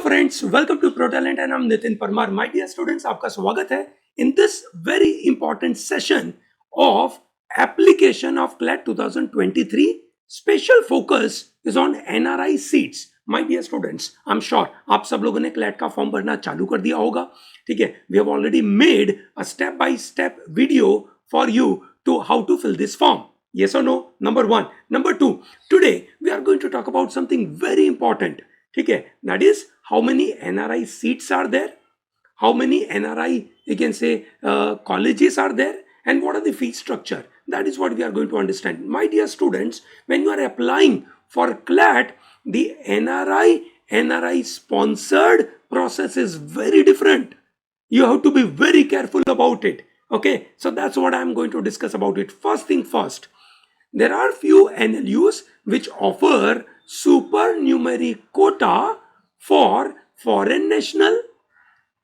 friends, welcome to ProTalent and I'm Nitin Parmar. My dear students, आपका स्वागत है in this very important session of application of CLAT 2023. Special focus is on NRI seats. My dear students, I'm sure आप सब लोगों ने CLAT का form भरना चालू कर दिया होगा. ठीक है, we have already made a step-by-step video for you to how to fill this form. Yes or no? Number one. Number two, today we are going to talk about something very important. ठीक है, that is how many NRI seats are there, how many NRI you can say colleges are there, and what are the fee structure. That is what we are going to understand. My dear students, when you are applying for CLAT, the NRI sponsored process is very different. You have to be very careful about it. Okay, so that's what I'm going to discuss about it. First thing first, there are few NLUs which offer supernumerary quota for foreign national,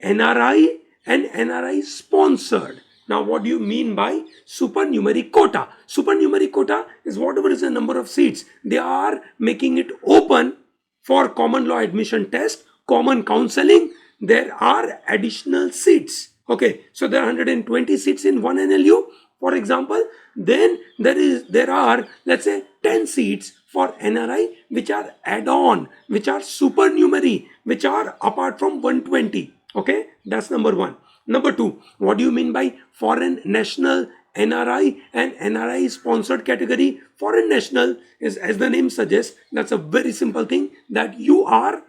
NRI and NRI sponsored. Now, what do you mean by supernumerary quota? Supernumerary quota is whatever is the number of seats. They are making it open for common law admission test, common counseling. There are additional seats. Okay, so there are 120 seats in one NLU, for example. Then there are, let's say, 10 seats for NRI which are add-on, which are supernumerary, which are apart from 120. Okay, that's number one. Number two, what do you mean by foreign national, NRI and NRI sponsored category? Foreign national is, as the name suggests, that's a very simple thing, that you are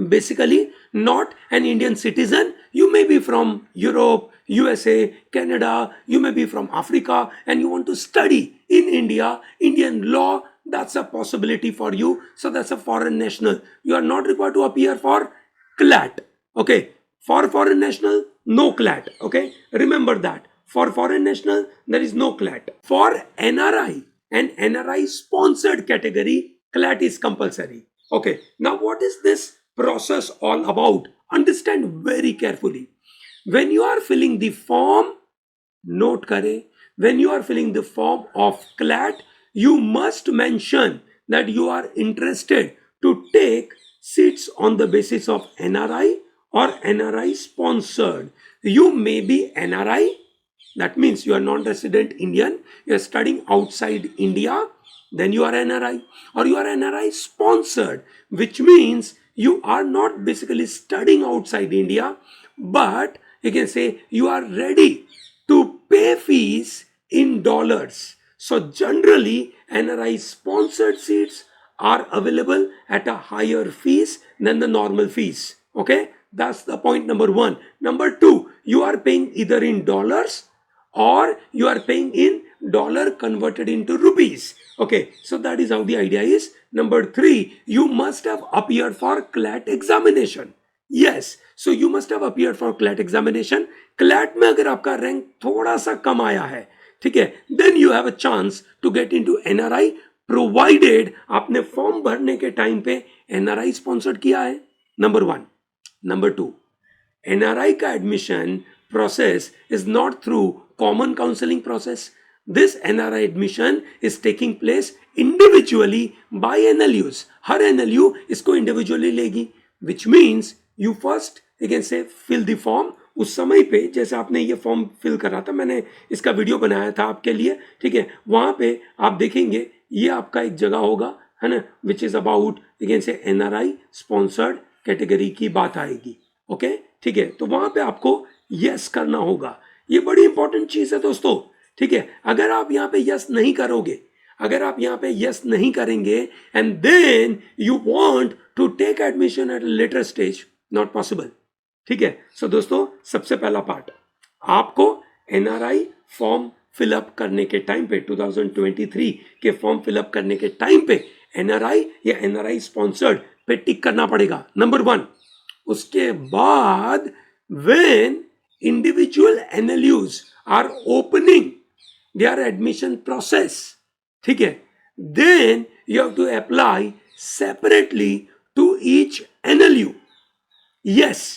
basically not an Indian citizen. You may be from Europe, USA, Canada, you may be from Africa, and you want to study in India, Indian law. That's a possibility for you. So that's a foreign national. You are not required to appear for CLAT. Okay, for foreign national, no CLAT. Okay, remember that. For foreign national, there is no CLAT. For NRI and NRI sponsored category, CLAT is compulsory. Okay, now what is this process all about? Understand very carefully. When you are filling the form, note kare, when you are filling the form of CLAT, you must mention that you are interested to take seats on the basis of NRI or NRI sponsored. You may be NRI, that means you are non-resident Indian, you are studying outside India, then you are NRI, or you are NRI sponsored, which means you are not basically studying outside India, but you can say you are ready to pay fees in dollars. So generally, NRI sponsored seats are available at a higher fees than the normal fees. Okay, that's the point number one. Number two, you are paying either in dollars or you are paying in dollar converted into rupees. Okay, so that is how the idea is. Number three, you must have appeared for CLAT examination. Yes, so you must have appeared for CLAT examination. CLAT में अगर आपका rank थोड़ा सा कम आया है, ठीक है, then you have a chance to get into NRI provided आपने फॉर्म भरने के टाइम पे NRI स्पॉन्सर्ड किया है. Number one. Number two, NRI का admission process is not through common counseling process. This NRI admission is taking place individually by NLUs. Her NLU इसको individually लेगी, which means you first, you can say, fill the form. उस समय पे जैसे आपने ये form fill करा था, मैंने इसका वीडियो बनाया था आपके लिए, ठीक है, वहां पे आप देखेंगे ये आपका एक जगह होगा, है ना, which is about, you can say NRI sponsored category की बात आएगी. ओके, ठीक है, तो वहां पे आपको यस करना होगा. ये बड़ी इंपॉर्टेंट चीज है दोस्तों. ठीक है, अगर आप यहाँ पे यस नहीं करोगे, अगर आप यहाँ पे यस नहीं करेंगे and then you want to take admission at later stage, not possible. ठीक है, सो दोस्तों, सबसे पहला पार्ट, आपको NRI फॉर्म फिलअप करने के टाइम पे, 2023 के फॉर्म फिलअप करने के टाइम पे NRI या NRI स्पॉन्सर्ड पे टिक करना पड़ेगा. Number one. उसके बाद when individual NLUs are opening their admission process, ठीक है, then you have to apply separately to each NLU. Yes,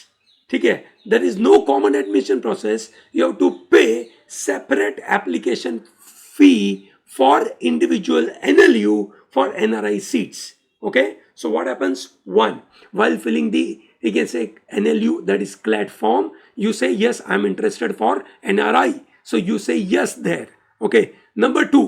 ठीक है, there is no common admission process. You have to pay separate application fee for individual NLU for NRI seats. Okay, So what happens? One, while filling the, you can say, NLU, that is CLAT form, you say yes, I'm interested for NRI, so you say yes there. Okay. Number two,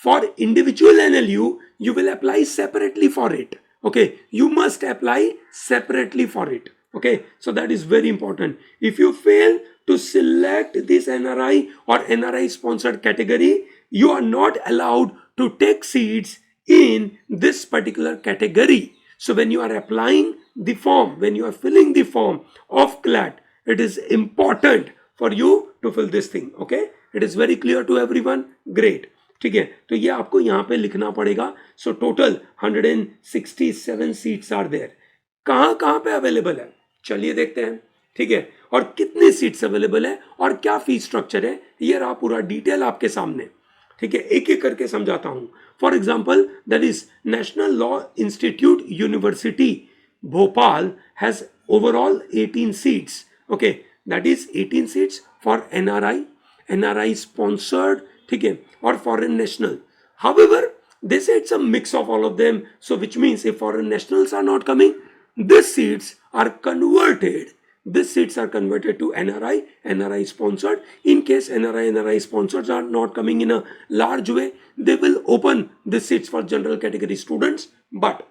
for individual NLU, you will apply separately for it. Okay, you must apply separately for it. Okay, so that is very important. If you fail to select this NRI or NRI sponsored category, you are not allowed to take seats in this particular category. So when you are applying the form, when you are filling the form of CLAT, it is important for you to fill this thing. Okay, it is very clear to everyone. Great. ठीक है, तो ये आपको यहां पे लिखना पड़ेगा. So total 167 seats are there. कहां पे अवेलेबल है, चलिए देखते हैं. ठीक है, और कितनी सीट्स अवेलेबल है और क्या फीस स्ट्रक्चर है, ये रहा पूरा डिटेल आपके सामने. ठीक है, एक एक करके समझाता हूं. For example, that is national law institute university Bhopal has overall 18 seats. Okay, that is 18 seats for NRI sponsored, ठीक है, or foreign national. However, they say it's a mix of all of them. So which means if foreign nationals are not coming, these seats are converted. These seats are converted to NRI sponsored. In case NRI sponsors are not coming in a large way, they will open the seats for general category students. But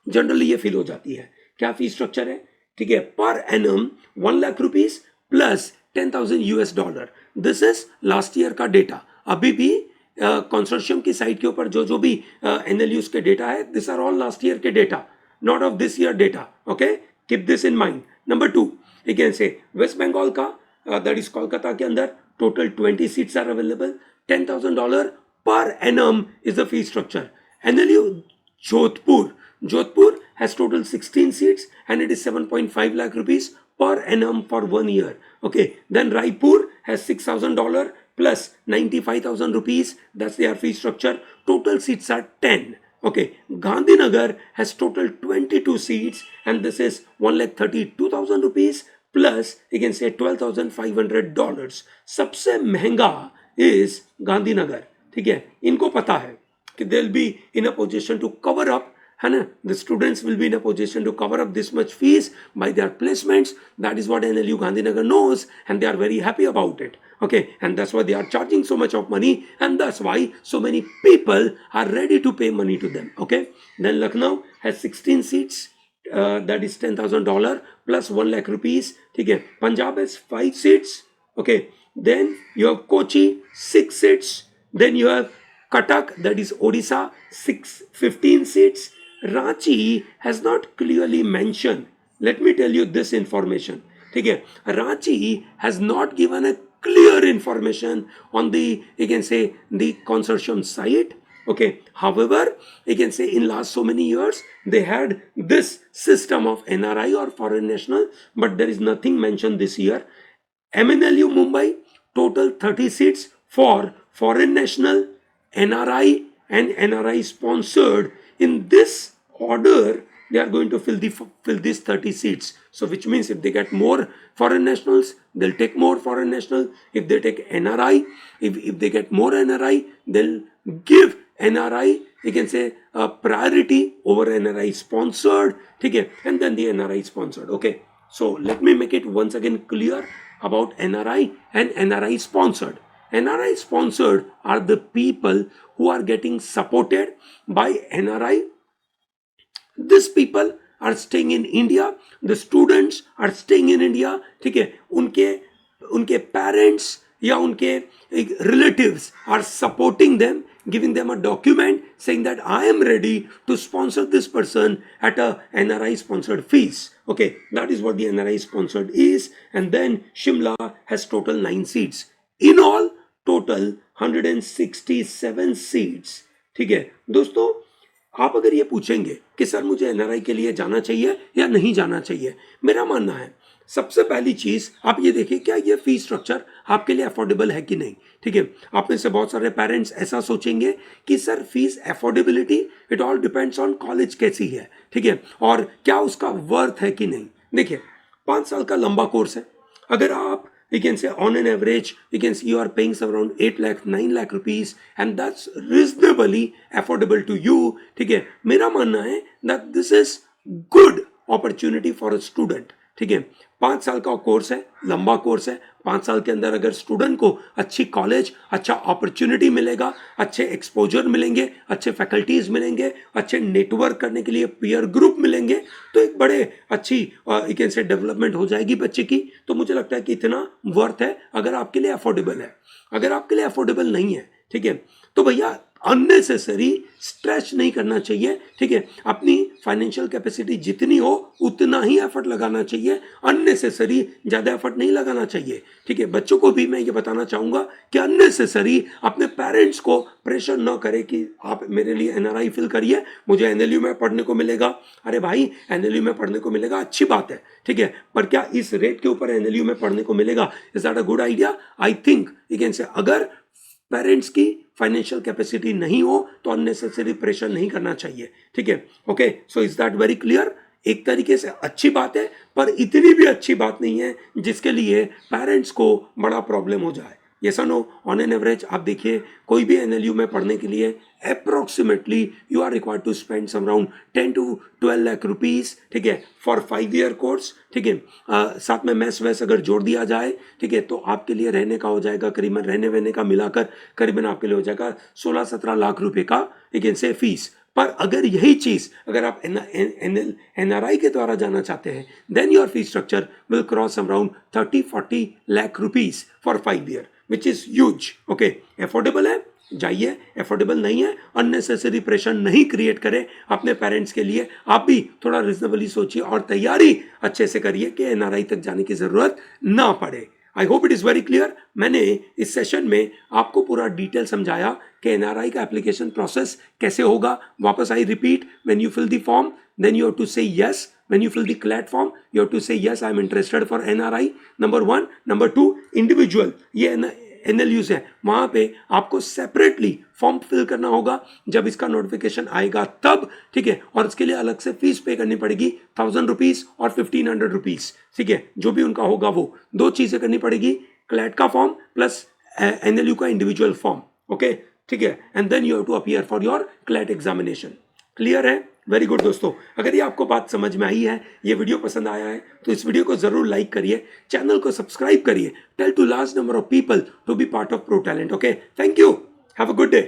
generally ये fill हो जाती है. क्या fees structure है? ठीक है, per annum 1 lakh rupees plus $10,000. This is last year का data. अभी भी कंसोर्शियम की साइट के ऊपर जो भी NLUs के डेटा है, this are all last year के data, not of this year data. Okay, keep this in mind. Number two, again से वेस्ट बंगाल का, दैट इज कोलकाता के अंदर total 20 seats are available. $10,000 per annum is the fee structure. NLU Jodhpur has total 16 seats and it is 7.5 lakh rupees per annum for 1 year. Okay, then Raipur has $6,000 plus 95,000 rupees. That's their fee structure. Total seats are 10. Okay, Gandhinagar has total 22 seats and this is 1,32,000 rupees plus you can say $12,500. सबसे महंगा is Gandhinagar. ठीक है, इनको पता है कि they'll be in a position to cover up, है ना, the students will be in a position to cover up this much fees by their placements. That is what NLU Gandhinagar knows and they are very happy about it. Okay, and that's why they are charging so much of money and that's why so many people are ready to pay money to them. Okay, then Lucknow has 16 seats, that is $10,000 plus 1 lakh rupees. ठीक है, Punjab has 5 seats. Okay, then you have Kochi 6 seats. Then you have Cuttack, that is Odisha, 15 seats. Ranchi has not clearly mentioned. Let me tell you this information. ठीक है, Ranchi has not given a clear information on the, you can say, the consortium site. Okay, however, you can say in last so many years they had this system of NRI or foreign national, but there is nothing mentioned this year. MNLU Mumbai, total 30 seats for foreign national, NRI and NRI sponsored. In this order, they are going to fill these 30 seats. So which means if they get more foreign nationals, they'll take more foreign national. If they take NRI, if they get more NRI, they'll give NRI, you can say, a priority over NRI sponsored. ठीक है, and then the NRI sponsored. Okay, so let me make it once again clear about NRI and NRI sponsored. NRI sponsored are the people who are getting supported by NRI. These people are staying in India. The students are staying in India. ठीक है, उनके parents या उनके relatives are supporting them, giving them a document saying that I am ready to sponsor this person at a NRI sponsored fees. Okay, that is what the NRI sponsored is. And then Shimla has total 9 seats. In all, total 167 seats. ठीक है दोस्तों, आप अगर ये पूछेंगे कि sir मुझे NRI के लिए जाना चाहिए या नहीं जाना चाहिए, मेरा मानना है सबसे पहली चीज आप ये देखिए क्या ये फी स्ट्रक्चर आपके लिए अफोर्डेबल है कि नहीं. ठीक है, आप में से बहुत सारे पेरेंट्स ऐसा सोचेंगे कि sir fees affordability, it all depends on college कैसी है. ठीक है, और क्या उसका वर्थ है कि नहीं. देखिए 5 साल का लंबा कोर्स है. अगर आप you can say on an average you can see you are paying around 8 lakh 9 lakh rupees and that's reasonable reasonably affordable to you, ठीक है। मेरा मानना है that this is good opportunity for a student, ठीक है। 5 साल का course है, लंबा कोर्स है। 5 साल के अंदर अगर स्टूडेंट को अच्छी कॉलेज, अच्छा अपॉर्चुनिटी मिलेगा, अच्छे एक्सपोजर मिलेंगे, अच्छे फैकल्टीज मिलेंगे, अच्छे नेटवर्क करने के लिए पीयर ग्रुप मिलेंगे, तो एक बड़े अच्छी यू कैन से डेवलपमेंट हो जाएगी बच्चे की। तो मुझे लगता है कि इतना वर्थ है अगर आपके लिए अफोर्डेबल है। अगर आपके लिए अफोर्डेबल नहीं है, ठीक है, तो भैया अननेसेसरी स्ट्रेच नहीं करना चाहिए, ठीक है। अपनी फाइनेंशियल कैपेसिटी जितनी हो उतना ही एफर्ट लगाना चाहिए, अननेसेसरी ज्यादा एफर्ट नहीं लगाना चाहिए, ठीक है। बच्चों को भी मैं ये बताना चाहूंगा कि अननेसेसरी अपने पेरेंट्स को प्रेशर न करे कि आप मेरे लिए एनआरआई फिल करिए, मुझे एनएलयू में पढ़ने को मिलेगा। अरे भाई, एनएलयू में पढ़ने को मिलेगा, अच्छी बात है, ठीक है, पर क्या इस रेट के ऊपर एनएलयू में पढ़ने को मिलेगा? Is that a good idea? I think you can say अगर पेरेंट्स की फाइनेंशियल कैपेसिटी नहीं हो तो अननेसेसरी प्रेशर नहीं करना चाहिए, ठीक है। Okay, so is that very clear? एक तरीके से अच्छी बात है, पर इतनी भी अच्छी बात नहीं है जिसके लिए पेरेंट्स को बड़ा प्रॉब्लम हो जाए। ये नो, ऑन एन एवरेज आप देखिए कोई भी एनएलयू में पढ़ने के लिए approximately you are required to spend some around 10 to 12 lakh rupees, ठीक है, फॉर 5 year कोर्स, ठीक है। साथ में मैस वैस अगर जोड़ दिया जाए, ठीक है, तो आपके लिए रहने का हो जाएगा करीबन, रहने वहने का मिलाकर करीबन आपके लिए हो जाएगा 16-17 लाख रुपए का लेकिन से फीस। पर अगर यही चीज अगर आप एनआरआई के द्वारा जाना चाहते हैं, then your fees structure will cross around 30-40 lakh rupees for 5 year, which is huge. Okay, affordable है, जाइए। अफोर्डेबल नहीं है, अननेसेसरी प्रेशर नहीं क्रिएट करें अपने पेरेंट्स के लिए। आप भी थोड़ा रिजनेबली सोचिए और तैयारी अच्छे से करिए कि एनआरआई तक जाने की जरूरत ना पड़े। I hope it is very clear. मैंने इस सेशन में आपको पूरा डिटेल समझाया कि एनआरआई का एप्लीकेशन प्रोसेस कैसे होगा। वापस I repeat, when you fill the form then you have to say yes. When you fill the CLAT form, you have to say yes, I am interested for NRI. Number 1. Number 2, individual, ये NLUs है, वहां पे आपको separately form fill करना होगा जब इसका notification आएगा तब, ठीक है। और इसके लिए अलग से फीस पे करनी पड़ेगी, 1000 रुपीज और 1500 रुपीज, ठीक है, जो भी उनका होगा वो दो चीजें करनी पड़ेगी, CLAT का फॉर्म प्लस NLU का इंडिविजुअल फॉर्म, ओके, ठीक है। And then you have to appear for your CLAT examination. Clear है? वेरी गुड दोस्तों, अगर ये आपको बात समझ में आई है, ये वीडियो पसंद आया है, तो इस वीडियो को जरूर लाइक करिए, चैनल को सब्सक्राइब करिए, tell to large number of people to be part of Pro Talent. Okay, thank you, have a good day.